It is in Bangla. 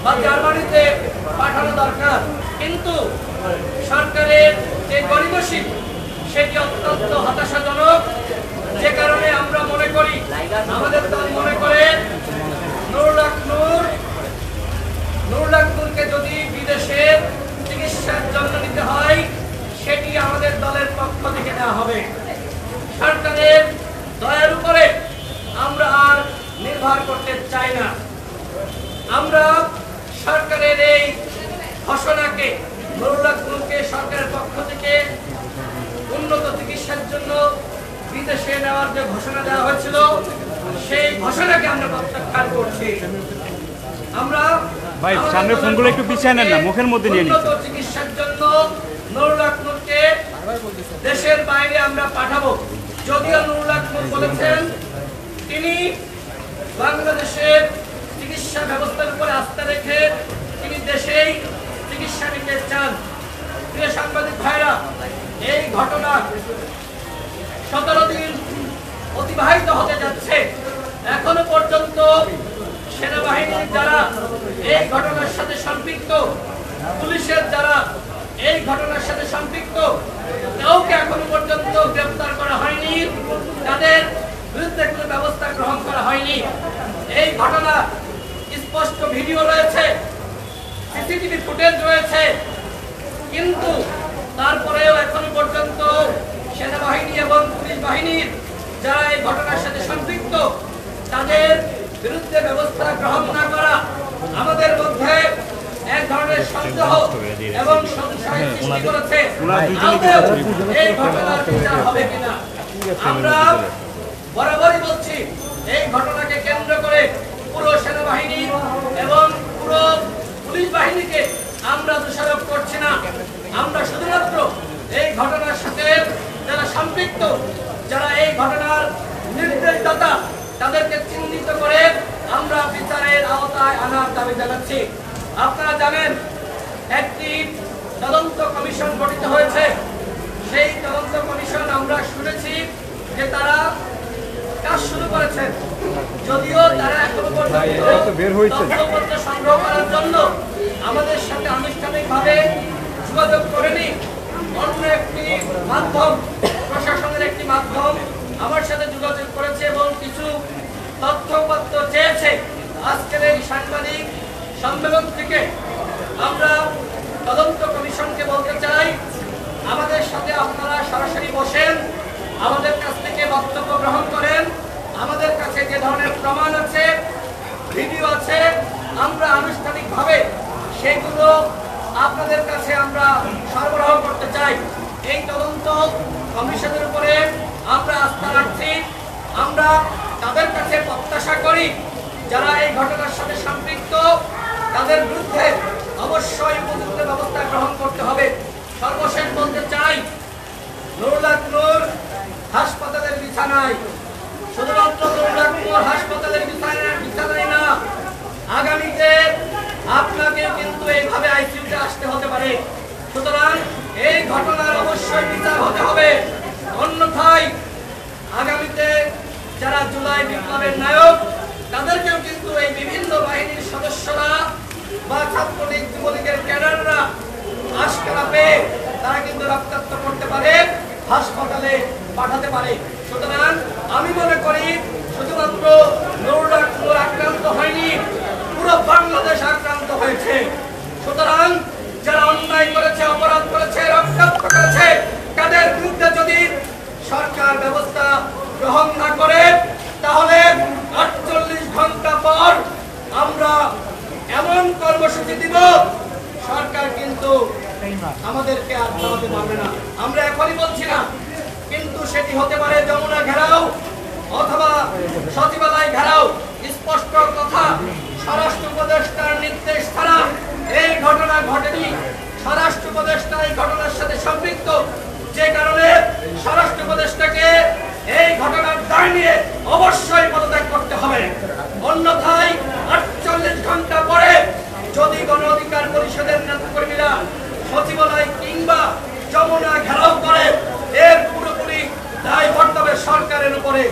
বা জার্মানিতে পাঠানো দরকার, কিন্তু সরকারের যে গরিমসি সেটি অত্যন্ত হতাশাজনক। যে কারণে আমরা মনে করি, আমাদের দল মনে করে নুরুল্লাহ নূরকে যদি বিদেশে চিকিৎসার জন্য নিতে হয় সেটি আমাদের দলের পক্ষ থেকে দেওয়া হবে। সরকারের দয়ার উপরে আমরা আর নির্ভর করতে চাই না। আমরা সরকারের এই ঘোষণাকে, নুরুল্লাহ নূরকে সরকারের পক্ষ থেকে উন্নত চিকিৎসার জন্য বিদেশে নেওয়ার যে ঘোষণা দেওয়া হয়েছিল সেই ঘোষণাকে আমরা প্রত্যাখ্যান করছি। আমরা ভাই সামনে ফোনগুলো একটু পিছিয়ে নেন না, মুখের মধ্যে নিয়ে নিন। উন্নত চিকিৎসার জন্য নুরুল্লাহ নূরকে দেশের বাইরে আমরা পাঠাবো। যদিও নুরুল্লাহ নূর বলেছেন তিনি বাংলাদেশের চিকিৎসা ব্যবস্থার উপরে আস্থা রেখে তিনি দেশেই চিকিৎসা নিতে চান। প্রিয় সাংবাদিক ভাইরা, এই ঘটনা 17 দিন অতিবাহিত হতে যাচ্ছে, এখনো পর্যন্ত সেনাবাহিনীর যারা এই ঘটনার সাথে সম্পৃক্ত, পুলিশের যারা এই ঘটনার সাথে সম্পৃক্ত, কাউকে এখনো পর্যন্ত গ্রেফতার করা হয়নি, তাদের বিরুদ্ধে কোনো ব্যবস্থা গ্রহণ করা হয়নি। এই ঘটনা স্পষ্ট ভিডিও রয়েছে, সিসিটিভি ফুটেজ রয়েছে, কিন্তু তারপরেও এখনো পর্যন্ত সেনাবাহিনী এবং পুলিশ বাহিনীর যারা এই ঘটনার সাথে সম্পৃক্ত তাদের বিরুদ্ধে ব্যবস্থা গ্রহণ না করা আমাদের মধ্যে এক ধরনের সন্দেহ এবং সংশয় সৃষ্টি করেছে এই ঘটনার বিচার হবে কিনা। আমরা বরাবরই বলছি, এই ঘটনাকে কেন্দ্র করে পুরো সেনাবাহিনী এবং পুরো পুলিশ বাহিনীকে আমরা দোষারোপ করছি না। আমরা শুধুমাত্র এই ঘটনার সাথে যারা সম্পৃক্ত, যারা এই ঘটনার নির্দেশদাতা, তাদেরকে চিহ্নিত করে আমরা বিচারের আওতায় আনার দাবি জানাচ্ছি। আপনারা জানেন একটি তদন্ত কমিশন গঠিত হয়েছে। সেই তদন্ত কমিশন আমরা শুনেছি যে তারা কাজ শুরু করেছেন, যদিও তারা এখনো পর্যন্ত তথ্যপত্র সংগ্রহ করার জন্য আমাদের সাথে আনুষ্ঠানিকভাবে যোগাযোগ করেনি। অন্য একটি মাধ্যম, প্রশাসনের একটি মাধ্যম আমার সাথে যোগাযোগ করেছে এবং কিছু তথ্যপত্র চেয়েছে। আজকের এই সাংবাদিক সম্মেলন থেকে আমরা তদন্ত কমিশনকে বলতে চাই, আমাদের সাথে আপনারা সরাসরি বসেন, আমাদের কাছ থেকে বক্তব্য গ্রহণ করেন। আমাদের কাছে যে ধরনের প্রমাণ আছে, ভিডিও আছে, আমরা আনুষ্ঠানিকভাবে সেগুলো আপনাদের কাছে আমরা সরবরাহ করতে চাই। এই তদন্ত কমিশনের উপরে আমরা আস্থা রাখছি। আমরা তাদের কাছে প্রত্যাশা করি যারা এই ঘটনার সাথে সম্পৃক্ত তাদের বিরুদ্ধে অবশ্যই উপযুক্ত ব্যবস্থা গ্রহণ করতে হবে। সর্বশেষ বলতে চাই, নুরুল্লাহ নূর হাসপাতালের বিছানায়, শুধুমাত্র নুরুল্লাহ নূর হাসপাতালের বিছানায় না, আগামীতে আপনাকে কিন্তু এইভাবে আইসিইউতে আসতে হতে পারে। সুতরাং এই ঘটনার অবশ্যই বিচার হতে হবে, অন্যথায় আগামীতে যারা জুলাই বিপ্লবের নায়ক তাদেরকেও কিন্তু এই বিভিন্ন বাহিনীর সদস্যরা বা ছাত্রলীগ, যুবলীগের ক্যাডাররা আশকারা পেয়ে তারা কিন্তু রক্তাক্ত করতে পারে, হাসপাতালে পাঠাতে পারে। সুতরাং আমি মনে করি শুধুমাত্র নুরুল্লাহ নূর আক্রান্ত হয়নি, পুরো বাংলাদেশ আক্রান্ত হয়েছে। সুতরাং যারা অন্যায় করেছে, অপরাধ করেছে, রক্তাক্ত করেছে, তাদের বিরুদ্ধে যদি সরকার ব্যবস্থা গ্রহণ না করে তাহলে 48 ঘন্টা পর আমরা এমন কর্মসূচি দিব, সরকার কিন্তু আমাদেরকে আর থামাতে পারবে না। আমরা এখনই বলছি না, কিন্তু সেটি হতে পারে যমুনা ঘেরাও অথবা সচিবালয় ঘেরাও। স্পষ্ট কথা, স্বরাষ্ট্র উপদেষ্টার নির্দেশ ছাড়া এই ঘটনা ঘটেনি। স্বরাষ্ট্র উপদেষ্টা এই ঘটনার সাথে সম্পৃক্ত, যে কারণে স্বরাষ্ট্র উপদেষ্টাকে এই ঘটনার দায় নিয়ে অবশ্যই পদত্যাগ করতে হবে। অন্যথায় 48 ঘন্টা পরে যদি গণ অধিকার পরিষদের নেতাকর্মীরা সচিবালয় কিংবা যমুনা ঘেরাও করে, এর পুরোপুরি দায় বর্তবে সরকারের উপরে।